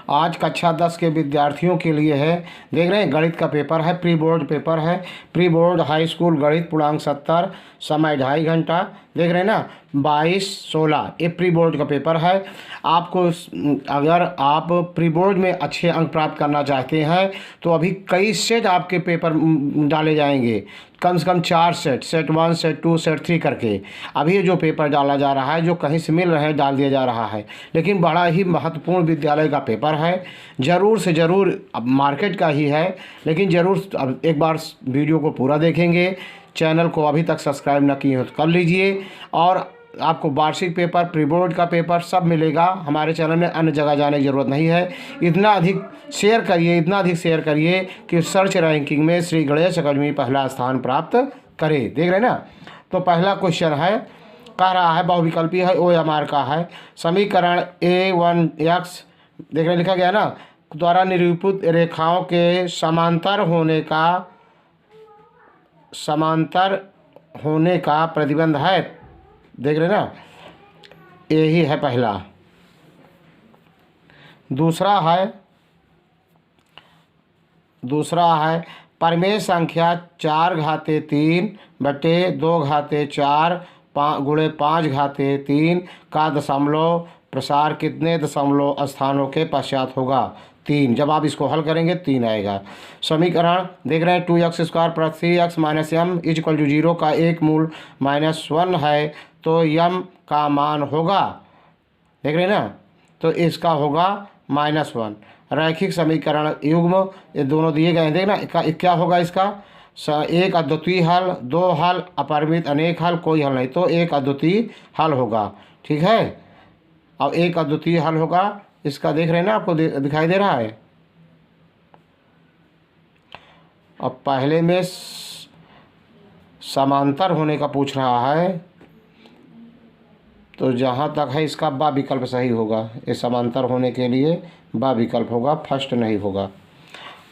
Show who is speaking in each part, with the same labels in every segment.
Speaker 1: आज कक्षा 10 के विद्यार्थियों के लिए है। देख रहे हैं गणित का पेपर है, प्री बोर्ड पेपर है। प्री बोर्ड हाई स्कूल गणित पूर्णांक 70, समय 2.5 घंटा। देख रहे हैं ना 22-16 ये प्री बोर्ड का पेपर है। आपको अगर आप प्री बोर्ड में अच्छे अंक प्राप्त करना चाहते हैं तो अभी कई सेट आपके पेपर डाले जाएंगे, कम से कम 4 सेट, सेट 1, सेट 2, सेट 3 करके अभी जो पेपर डाला जा रहा है, जो कहीं से मिल रहे हैं डाल दिया जा रहा है। लेकिन बड़ा ही महत्वपूर्ण विद्यालय का पेपर है, ज़रूर से ज़रूर, अब मार्केट का ही है लेकिन ज़रूर अब एक बार वीडियो को पूरा देखेंगे। चैनल को अभी तक सब्सक्राइब न किए हो तो कर लीजिए। और आपको वार्षिक पेपर, प्री बोर्ड का पेपर सब मिलेगा हमारे चैनल में, अन्य जगह जाने की ज़रूरत नहीं है। इतना अधिक शेयर करिए, इतना अधिक शेयर करिए कि सर्च रैंकिंग में श्री गणेश अकेडमी पहला स्थान प्राप्त करे। देख रहे हैं ना। तो पहला क्वेश्चन है, कह रहा है बहुविकल्पी है, OMR का है। समीकरण A1x, देख रहे लिखा गया ना, द्वारा निरूपित रेखाओं के समांतर होने का प्रतिबंध है। देख रहे ना, यही है पहला। दूसरा है परिमेय संख्या 4/3/2/4 × 5/3 का दशमलव प्रसार कितने दशमलव स्थानों के पश्चात होगा? 3। जब आप इसको हल करेंगे 3 आएगा। समीकरण देख रहे हैं 2x² + 3x - m = 0 का एक मूल -1 है तो m का मान होगा, देख रहे हैं ना, तो इसका होगा -1। रैखिक समीकरण युग्म, ये दोनों दिए गए हैं। देखना क्या होगा इसका, एक अद्वितीय हल, 2 हल, अपरिमित अनेक हल, कोई हल नहीं, तो एक अद्वितीय हल होगा। ठीक है, अब एक अद्वितीय हल होगा इसका। देख रहे हैं ना, आपको दिखाई दे रहा है। अब पहले में समांतर होने का पूछ रहा है, तो जहाँ तक है इसका बा विकल्प सही होगा। ये समांतर होने के लिए बा विकल्प होगा, फर्स्ट नहीं होगा।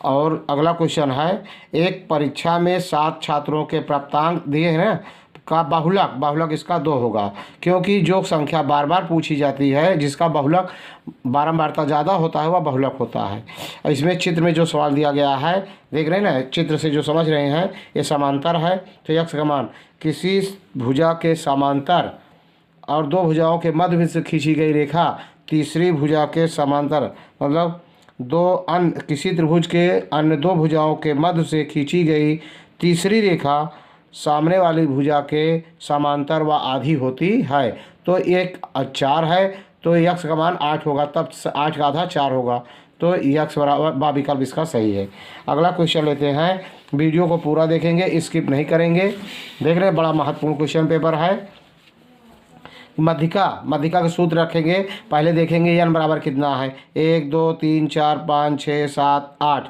Speaker 1: और अगला क्वेश्चन है, एक परीक्षा में 7 छात्रों के प्राप्तांक दिए हैं ना, का बहुलक इसका 2 होगा, क्योंकि जो संख्या बार बार पूछी जाती है जिसका बहुलक बारंबारता ज़्यादा होता है वह बहुलक होता है। इसमें चित्र में जो सवाल दिया गया है, देख रहे हैं ना, चित्र से जो समझ रहे हैं, ये समांतर है। तो x का मान किसी भुजा के समांतर और 2 भुजाओं के मध्य से खींची गई रेखा तीसरी भुजा के समांतर, मतलब किसी त्रिभुज के अन्य 2 भुजाओं के मध्य से खींची गई तीसरी रेखा सामने वाली भुजा के समांतर व आधी होती है। तो एक 4 है तो x का मान 8 होगा, तब 8 का आधा 4 होगा, तो x बराबर बा विकल्प इसका सही है। अगला क्वेश्चन लेते हैं, वीडियो को पूरा देखेंगे, स्किप नहीं करेंगे। देख रहे हैं बड़ा महत्वपूर्ण क्वेश्चन पेपर है। मध्यिका के सूत्र रखेंगे, पहले देखेंगे n बराबर कितना है, 1 2 3 4 5 6 7 8।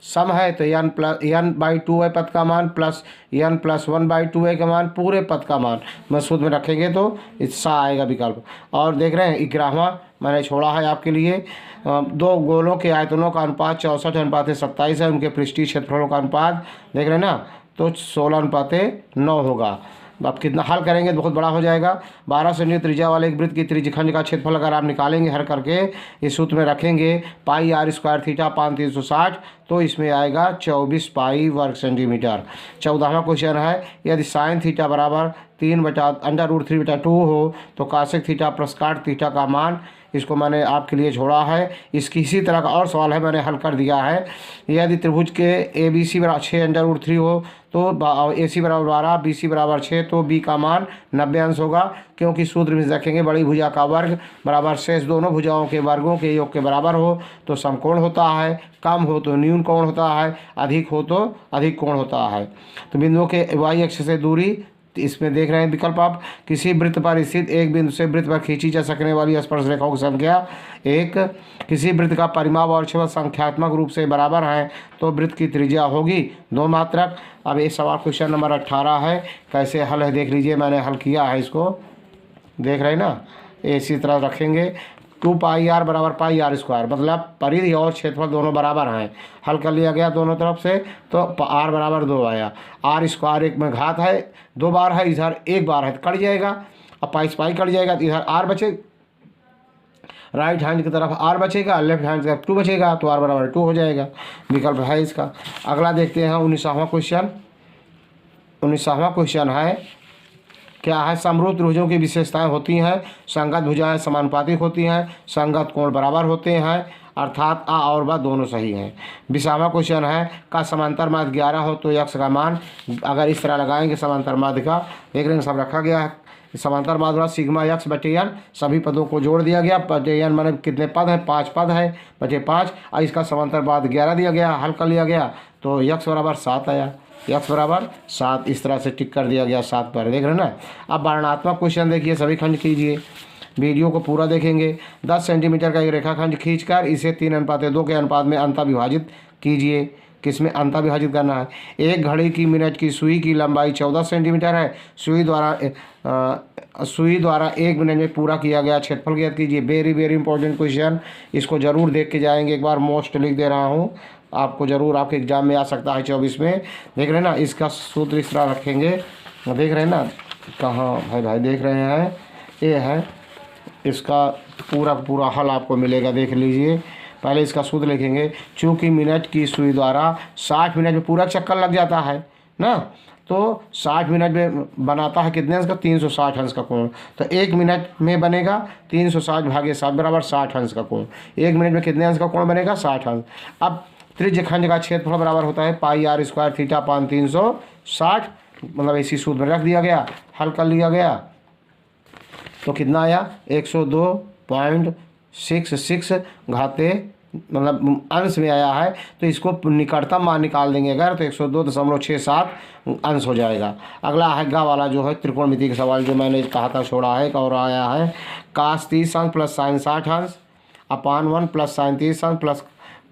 Speaker 1: सम है तो n/2 है पद का मान, प्लस n + 1/2 है का मान, पूरे पद का मान मैं सूत्र में रखेंगे तो इसका आएगा विकल्प। और देख रहे हैं 11वां मैंने छोड़ा है आपके लिए, 2 गोलों के आयतनों का अनुपात 64:27 है, उनके पृष्ठीय क्षेत्रफलों का अनुपात देख रहे हैं ना, तो 16:9 होगा। अब कितना हल करेंगे बहुत बड़ा हो जाएगा। 12 सेमी त्रिज्या वाले एक वृत्त की त्रिज्यखंड का क्षेत्रफल अगर आप निकालेंगे हल करके इस सूत्र में रखेंगे πr² थीटा 5/360, तो इसमें आएगा 24 पाई वर्ग सेंटीमीटर। 14वां क्वेश्चन है, यदि साइन थीटा बराबर 3/√3/2 हो तो कासेक थीटा प्लस काट थीटा का मान, इसको मैंने आपके लिए छोड़ा है। इसकी इसी तरह का और सवाल है, मैंने हल कर दिया है। यदि त्रिभुज के ABC बराबर 6/√3 हो तो AC बराबर 12, BC बराबर 6, तो B का मान 90 अंश होगा, क्योंकि सूत्र में रखेंगे बड़ी भुजा का वर्ग बराबर शेष दोनों भुजाओं के वर्गों के योग के बराबर हो तो समकोण होता है, कम हो तो न्यून कोण होता है, अधिक हो तो अधिक कोण होता है। तो बिंदुओं के y अक्ष से दूरी, इसमें देख रहे हैं विकल्प आप, किसी वृत्त पर स्थित एक बिंदु से वृत्त पर खींची जा सकने वाली स्पर्श रेखाओं की संख्या 1, किसी वृत्त का परिमाप और क्षेत्रफल संख्यात्मक रूप से बराबर हैं तो वृत्त की त्रिज्या होगी 2 मात्रक। अब ये सवाल क्वेश्चन नंबर 18 है, कैसे हल है देख लीजिए, मैंने हल किया है इसको, देख रहे हैं ना, इसी तरह रखेंगे। 2πr बराबर πr², मतलब परिधि और क्षेत्रफल दोनों बराबर हैं, हल कर लिया गया दोनों तरफ से, तो r बराबर 2 आया। r² एक में घात है, 2 बार है, इधर 1 बार है तो कट जाएगा, अब पाई कट जाएगा तो इधर r बचे, राइट हैंड की तरफ r बचेगा, लेफ्ट हैंड की तरफ 2 बचेगा, तो r बराबर 2 हो जाएगा, विकल्प है इसका। अगला देखते हैं 19वां क्वेश्चन। 19वां क्वेश्चन है, क्या है, समरूप त्रिभुजों की विशेषताएं होती हैं, संगत भुजाएं समानुपातिक होती हैं, संगत कोण बराबर होते हैं, अर्थात आ और ब दोनों सही हैं। 20वां क्वेश्चन है, का समांतर माध्य 11 हो तो यक्ष का मान, अगर इस तरह लगाएंगे समांतर माध्य का, देख रहे हैं सब रखा गया है, समांतर माध्य वाला सिग्मा यक्स बटे एन, सभी पदों को जोड़ दिया गया, बटे एन माने कितने पद हैं, 5 पद है, बटे 5, और इसका समांतर माध्य 11 दिया गया, हल कर लिया गया, तो यक्स बराबर 7 आया, यक्स बराबर 7, इस तरह से टिक कर दिया गया 7 पर, देख रहे हैं ना। अब वर्णनात्मक क्वेश्चन देखिए, सभी खंड कीजिए, वीडियो को पूरा देखेंगे। 10 सेंटीमीटर का एक रेखाखंड खींचकर इसे 3:2 के अनुपात में अंतः विभाजित कीजिए। किसमें अंतः विभाजित करना है? एक घड़ी की मिनट की सुई की लंबाई 14 सेंटीमीटर है, सुई द्वारा 1 मिनट में पूरा किया गया क्षेत्रफल ज्ञात कीजिए। वेरी वेरी इंपॉर्टेंट क्वेश्चन, इसको जरूर देख के जाएंगे, एक बार मोस्ट लिख दे रहा हूँ, आपको जरूर आपके एग्जाम में आ सकता है 24 में। देख रहे हैं ना, इसका सूत्र इस तरह रखेंगे, देख रहे हैं ना, कहाँ भाई देख रहे हैं, ये है, इसका पूरा हल आपको मिलेगा, देख लीजिए। पहले इसका सूत्र लिखेंगे, चूँकि मिनट की सुई द्वारा 60 मिनट में पूरा चक्कर लग जाता है ना, तो 60 मिनट में बनाता है कितने अंश का, 360 अंश का कोण, तो 1 मिनट में बनेगा 360 भागे 7 बराबर 60 अंश का कोण। 1 मिनट में कितने अंश का कोण बनेगा, 60 अंश। अब त्रिज्य खंड का क्षेत्रफल बराबर होता है पाई आर स्क्वायर थीटा पान 360, मतलब इसी सूत्र में रख दिया गया, हल कर लिया गया, तो कितना आया 102.66 घाते, मतलब अंश में आया है, तो इसको निकटतम मान निकाल देंगे अगर, तो 102.67 अंश हो जाएगा। अगला है गा वाला जो है त्रिकोणमिति का सवाल, जो मैंने कहा था छोड़ा है, और आया है कास 30 अंश प्लस साइन 60 अंश अपान 1 प्लस साइन 30 अंश प्लस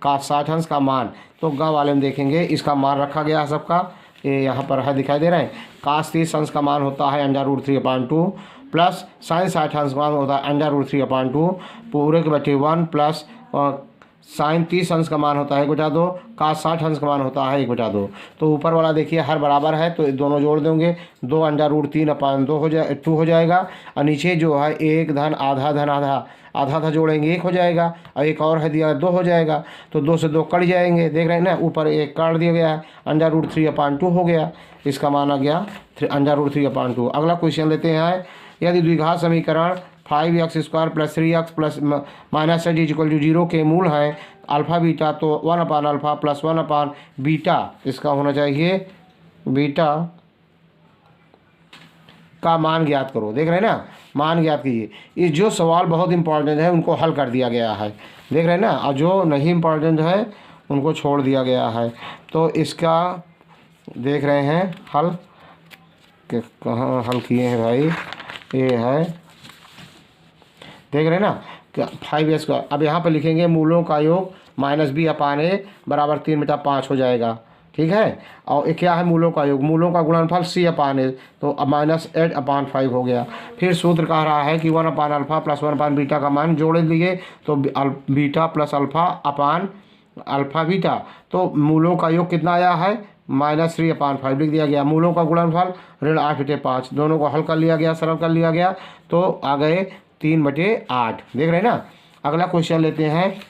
Speaker 1: कास 60 अंश का मान। तो गा वाले में देखेंगे, इसका मान रखा गया है सबका, ये यहाँ पर है, दिखाई दे रहे हैं। कास 30 अंश का मान होता है √3/2 प्लस साइन 60 अंश का मान होता है √3/2 पूरे के बटे 1 प्लस साइन 30 अंश का मान होता है 1/2, कास 60 अंश का मान होता है 1/2। तो ऊपर वाला देखिए हर बराबर है, तो दोनों जोड़ देंगे, 2 √3/2 हो जाएगा, और नीचे जो है 1 धन आधा धन आधा आधा जोड़ेंगे 1 हो जाएगा, और एक और है दिया 2 हो जाएगा, तो 2 से 2 कट जाएंगे, देख रहे हैं ना, ऊपर 1 काट दिया गया है, √3/2 हो गया, इसका मान आ गया √3/2। अगला क्वेश्चन लेते हैं, यदि द्विघात समीकरण 5x² + 3x + -z = 0 के मूल हैं अल्फ़ा बीटा, तो 1/α + 1/बीटा इसका होना चाहिए, बीटा का मान ज्ञात करो। देख रहे हैं ना, मान ज्ञात कीजिए। ये जो सवाल बहुत इंपॉर्टेंट है उनको हल कर दिया गया है, देख रहे हैं ना, और जो नहीं इम्पॉर्टेंट है उनको छोड़ दिया गया है। तो इसका देख रहे हैं हल, कहाँ हल किए हैं भाई, ये है, देख रहे हैं ना, 5x²। अब यहाँ पर लिखेंगे मूलों का योग -b/a बराबर 3/5 हो जाएगा, ठीक है। और ये क्या है, मूलों का योग, मूलों का गुणनफल c/a, तो -8/5 हो गया। फिर सूत्र कह रहा है कि 1/α + 1/बीटा का मान जोड़ लिए, तो beta plus alpha upon alpha beta, तो मूलों का योग कितना आया है, -3/5 लिख दिया गया। मूलों का गुणनफल ऋण 8/5, दोनों को हल कर लिया गया, सरल कर लिया गया, तो आ गए 3/8, देख रहे हैं ना। अगला क्वेश्चन लेते हैं,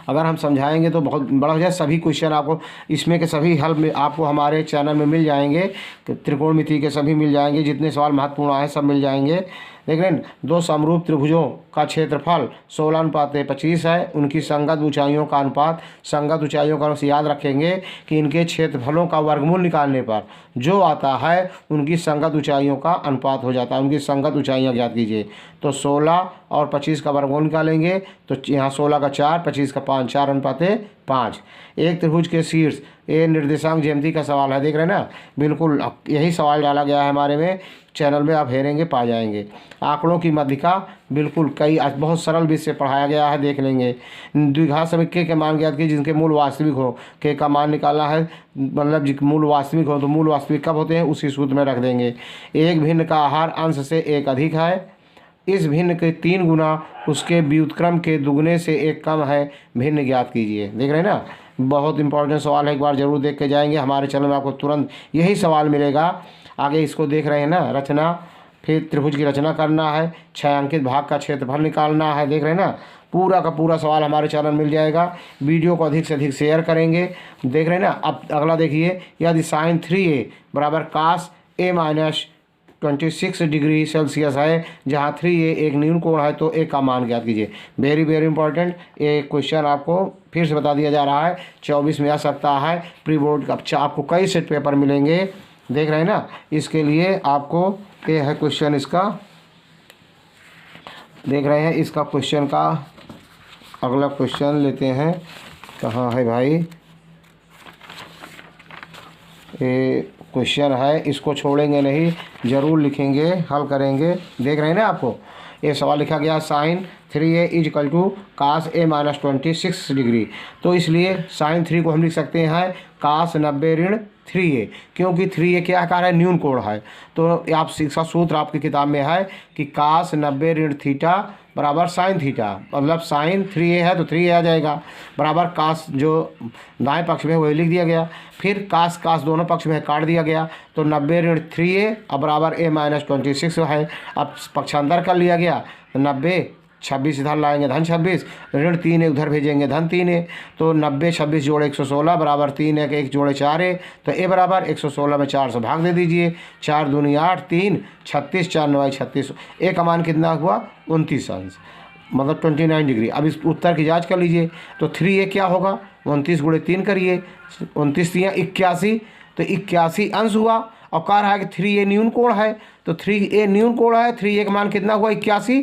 Speaker 1: अगर हम समझाएंगे तो बहुत बड़ा हो जाए। सभी क्वेश्चन आपको इसमें के सभी हल में आपको हमारे चैनल में मिल जाएंगे, त्रिकोणमिति के सभी मिल जाएंगे, जितने सवाल महत्वपूर्ण आए सब मिल जाएंगे। देख रहे हैं, 2 समरूप त्रिभुजों का क्षेत्रफल 16:25 है, उनकी संगत ऊंचाइयों का अनुपात, संगत ऊंचाइयों का अनुपात याद रखेंगे कि इनके क्षेत्रफलों का वर्गमूल निकालने पर जो आता है उनकी संगत ऊंचाइयों का अनुपात हो जाता है। उनकी संगत ऊंचाइयाँ ज्ञात कीजिए, तो 16 और 25 का वर्गमूल निकालेंगे, तो यहाँ 16 का 4, 25 का 5, 4:5। एक त्रिभुज के शीर्ष, ये निर्देशांक ज्यामिति का सवाल है, देख रहे हैं ना, बिल्कुल यही सवाल डाला गया है हमारे में, चैनल में आप हेरेंगे पा जाएंगे। आंकड़ों की मध्यिका, बिल्कुल कई बहुत सरल विषय पढ़ाया गया है, देख लेंगे। द्विघात समीकरण के मान ज्ञात कीजिए जिनके मूल वास्तविक हो, के का मान निकालना है, मतलब मूल वास्तविक हो, तो मूल वास्तविक कब होते हैं उसी सूत्र में रख देंगे। एक भिन्न का आहार अंश से 1 अधिक है, इस भिन्न के 3 गुना उसके व्युत्क्रम के दुगने से 1 कम है, भिन्न ज्ञात कीजिए। देख रहे हैं ना, बहुत इंपॉर्टेंट सवाल है, एक बार जरूर देख के जाएंगे, हमारे चैनल में आपको तुरंत यही सवाल मिलेगा। आगे इसको देख रहे हैं ना, रचना फिर त्रिभुज की रचना करना है, 6 अंकित भाग का क्षेत्रफल निकालना है। देख रहे हैं ना, पूरा का पूरा सवाल हमारे चैनल मिल जाएगा। वीडियो को अधिक से अधिक शेयर करेंगे। देख रहे हैं ना। अब अगला देखिए, यदि साइन 3a बराबर कास a माइनस 26 डिग्री सेल्सियस है, जहाँ 3a एक न्यून कोण है, तो a का मान ज्ञात कीजिए। वेरी वेरी इंपॉर्टेंट ये क्वेश्चन आपको फिर से बता दिया जा रहा है। 24 में आ सकता है प्री बोर्ड का। आपको कई सेट पेपर मिलेंगे। देख रहे हैं ना। इसके लिए आपको ये है क्वेश्चन इसका। देख रहे हैं इसका क्वेश्चन का अगला क्वेश्चन लेते हैं। कहाँ है भाई ये क्वेश्चन है, इसको छोड़ेंगे नहीं, ज़रूर लिखेंगे, हल करेंगे। देख रहे हैं ना। आपको ये सवाल लिखा गया sine 3a is equal to cos a minus 26 degree. तो इसलिए साइन 3 को हम लिख सकते हैं कास 90 ऋण 3a, क्योंकि 3a क्या आकार है, न्यून कोण है। तो आप इसका सूत्र आपकी किताब में है कि कास 90 ऋण थीटा बराबर साइन थीटा, मतलब साइन 3a है तो 3a आ जाएगा, बराबर कास जो दाएं पक्ष में वही लिख दिया गया। फिर कास कास दोनों पक्ष में काट दिया गया, तो 90 ऋण 3a अब बराबर a माइनस 26 है। अब पक्षांतर कर लिया गया, 90 26 इधर लाएंगे धन 26, ऋण 3a उधर भेजेंगे धन 3a। तो 90 26 जोड़े 116 बराबर 3 1 1 जोड़े 4a। तो a बराबर 116 में 4 से भाग दे दीजिए। 4 दूनी 8, 3 36, 4 9 36। a का मान कितना हुआ, 29 अंश, मतलब 29 डिग्री। अब इस उत्तर की जांच कर लीजिए। तो 3a क्या होगा, 29 गुणे 3 करिए, 29 3 81, तो 81 अंश हुआ। और कह रहा है कि 3a न्यून कोण है, तो 3a न्यून कोण है, 3a का मान कितना हुआ, 81।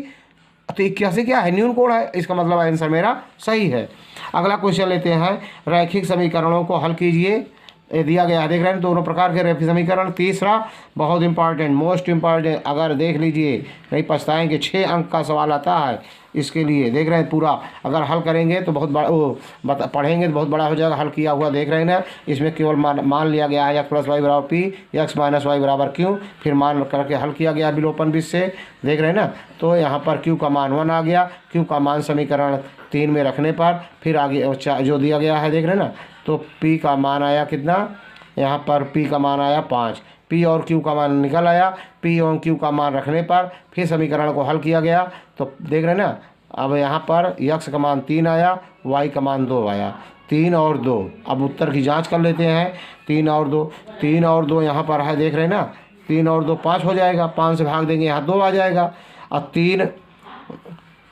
Speaker 1: तो 81 क्या है, न्यून कोण है। इसका मतलब आंसर मेरा सही है। अगला क्वेश्चन लेते हैं, रैखिक समीकरणों को हल कीजिए। ये दिया गया है, देख रहे हैं दोनों प्रकार के रैखिक समीकरण। तीसरा बहुत इंपॉर्टेंट, मोस्ट इंपॉर्टेंट, अगर देख लीजिए नहीं पछताएंगे, 6 अंक का सवाल आता है इसके लिए। देख रहे हैं पूरा अगर हल करेंगे तो बहुत बड़ा पढ़ेंगे तो बहुत बड़ा हो जाएगा। हल किया हुआ देख रहे हैं ना, इसमें केवल मान लिया गया है x प्लस वाई बराबर पी, एक्स माइनस वाई बराबर क्यू, फिर मान करके हल किया गया विलोपन विधि से। देख रहे हैं ना। तो यहाँ पर q का मान 1 आ गया, q का मान समीकरण 3 में रखने पर फिर आगे जो दिया गया है, देख रहे हैं ना। तो p का मान आया कितना, यहाँ पर p का मान आया 5, p और q का मान निकल आया। p और q का मान रखने पर फिर समीकरण को हल किया गया। तो देख रहे हैं ना। अब यहाँ पर x का मान 3 आया, y का मान 2 आया, 3 और 2। अब उत्तर की जांच कर लेते हैं। 3 और 2, 3 और 2 यहाँ पर है, देख रहे हैं ना। 3 और 2 5 हो जाएगा, 5 से भाग देंगे, यहाँ 2 आ जाएगा। और 3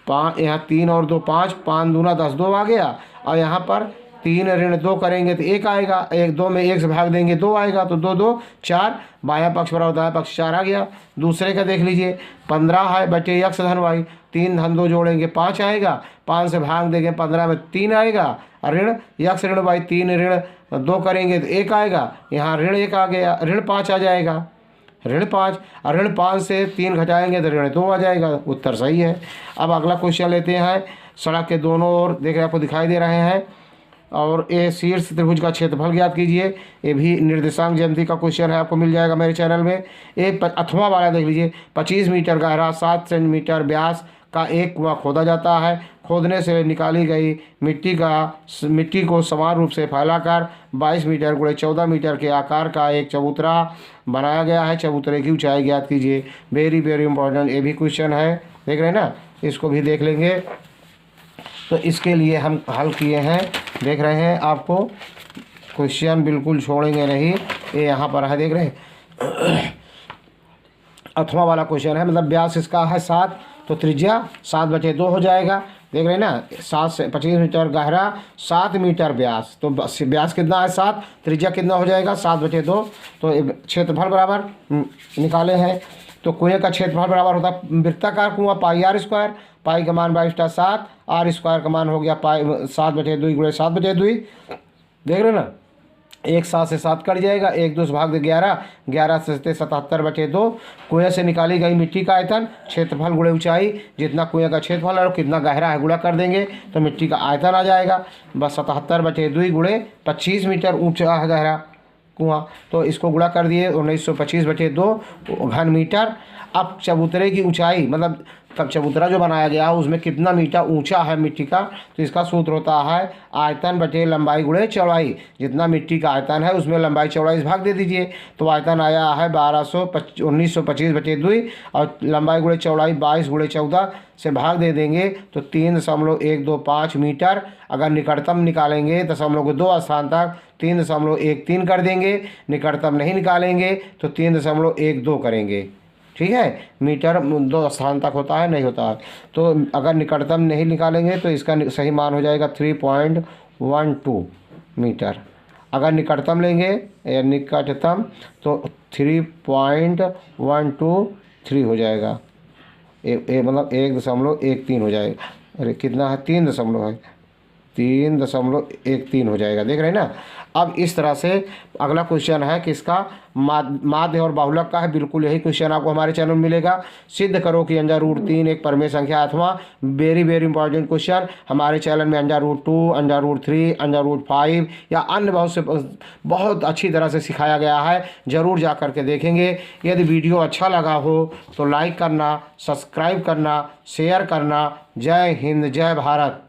Speaker 1: 5, यहाँ 3 और 2 5, 5 दूना 10, 2 आ गया। और यहाँ पर 3 ऋण 2 करेंगे तो 1 आएगा, 1 2 में 1 से भाग देंगे 2 आएगा, तो 2 2 4, बायां पक्ष बराबर दायां पक्ष 4 आ गया। दूसरे का देख लीजिए, 15 है बटे x धन y, 3 धन 2 जोड़ेंगे 5 आएगा, 5 से भाग देंगे 15 में 3 आएगा। ऋण x ऋण y, 3 ऋण 2 करेंगे तो 1 आएगा, यहाँ ऋण 1 आ गया, ऋण 5 आ जाएगा, ऋण 5। और ऋण 5 से 3 घटाएंगे तो ऋण 2 आ जाएगा। उत्तर सही है। अब अगला क्वेश्चन लेते हैं। सड़क के दोनों ओर देख रहे आपको दिखाई दे रहे हैं, और ये शीर्ष त्रिभुज का क्षेत्रफल ज्ञात कीजिए। ये भी निर्देशांक ज्यामिति का क्वेश्चन है, आपको मिल जाएगा मेरे चैनल में। एक अथवा वाला देख लीजिए, 25 मीटर गहरा 7 सेंटीमीटर व्यास का एक कुआं खोदा जाता है। खोदने से निकाली गई मिट्टी को समान रूप से फैलाकर 22 मीटर गुणे 14 मीटर के आकार का एक चबूतरा बनाया गया है। चबूतरे की ऊंचाई ज्ञात कीजिए। वेरी वेरी इंपॉर्टेंट ये भी क्वेश्चन है, देख रहे हैं ना। इसको भी देख लेंगे। तो इसके लिए हम हल किए हैं, देख रहे हैं आपको क्वेश्चन बिल्कुल छोड़ेंगे नहीं। ये यहाँ पर है, देख रहे हैं अथवा वाला क्वेश्चन है, मतलब व्यास इसका है 7, तो त्रिज्या 7/2 हो जाएगा। देख रहे हैं ना, 7 से 25 मीटर गहरा 7 मीटर व्यास, तो व्यास कितना है 7, त्रिज्या कितना हो जाएगा 7/2। तो क्षेत्रफल बराबर निकाले हैं। तो कुएं का क्षेत्रफल बराबर होता है वृत्ताकार कुआं पाई r स्क्वायर, पाई का मान 22/7, r स्क्वायर का मान हो गया पाई 7/2 गुणे 7/2। देख रहे हैं ना, 1 7 से 7 कट जाएगा, 1 2 से भाग दे 11, 11 से 77/2। कुएं से निकाली गई मिट्टी का आयतन, क्षेत्रफल गुणे ऊंचाई, जितना कुएं का क्षेत्रफल है कितना गहरा है गुणा कर देंगे तो मिट्टी का आयतन आ जाएगा। बस 77/2 गुणे 25 मीटर ऊंचा है गहरा कुआं, तो इसको गुणा कर दिए 1925/2 घन मीटर। अब चबूतरे की ऊंचाई, मतलब चबूतरा जो बनाया गया है उसमें कितना मीटर ऊंचा है मिट्टी का, तो इसका सूत्र होता है आयतन बटे लंबाई गुणे चौड़ाई। जितना मिट्टी का आयतन है उसमें लंबाई चौड़ाई भाग दे दीजिए, तो आयतन आया है 1925/2 और लंबाई गुणे चौड़ाई 22/14 से भाग दे देंगे तो 3.125 मीटर। अगर निकटतम निकालेंगे दशमलव को 2 स्थान तक 3.13 कर देंगे, निकटतम नहीं निकालेंगे तो 3.12 करेंगे। ठीक है, मीटर 2 स्थान तक होता है, नहीं होता है। तो अगर निकटतम नहीं निकालेंगे तो इसका सही मान हो जाएगा 3.12 मीटर। अगर निकटतम लेंगे या निकटतम तो 3.123 हो जाएगा, मतलब 1.13 हो जाएगा। अरे कितना है, 3 है, 3.13 हो जाएगा। देख रहे हैं ना। अब इस तरह से अगला क्वेश्चन है किसका, माध्य और बाहुलक का है। बिल्कुल यही क्वेश्चन आपको हमारे चैनल में मिलेगा। सिद्ध करो कि √3 एक परमेय संख्या अथवा वेरी वेरी इंपॉर्टेंट क्वेश्चन हमारे चैनल में √2, √3, √5 या अन्य बहुत अच्छी तरह से सिखाया गया है। ज़रूर जा कर के देखेंगे। यदि वीडियो अच्छा लगा हो तो लाइक करना, सब्सक्राइब करना, शेयर करना। जय हिंद, जय भारत।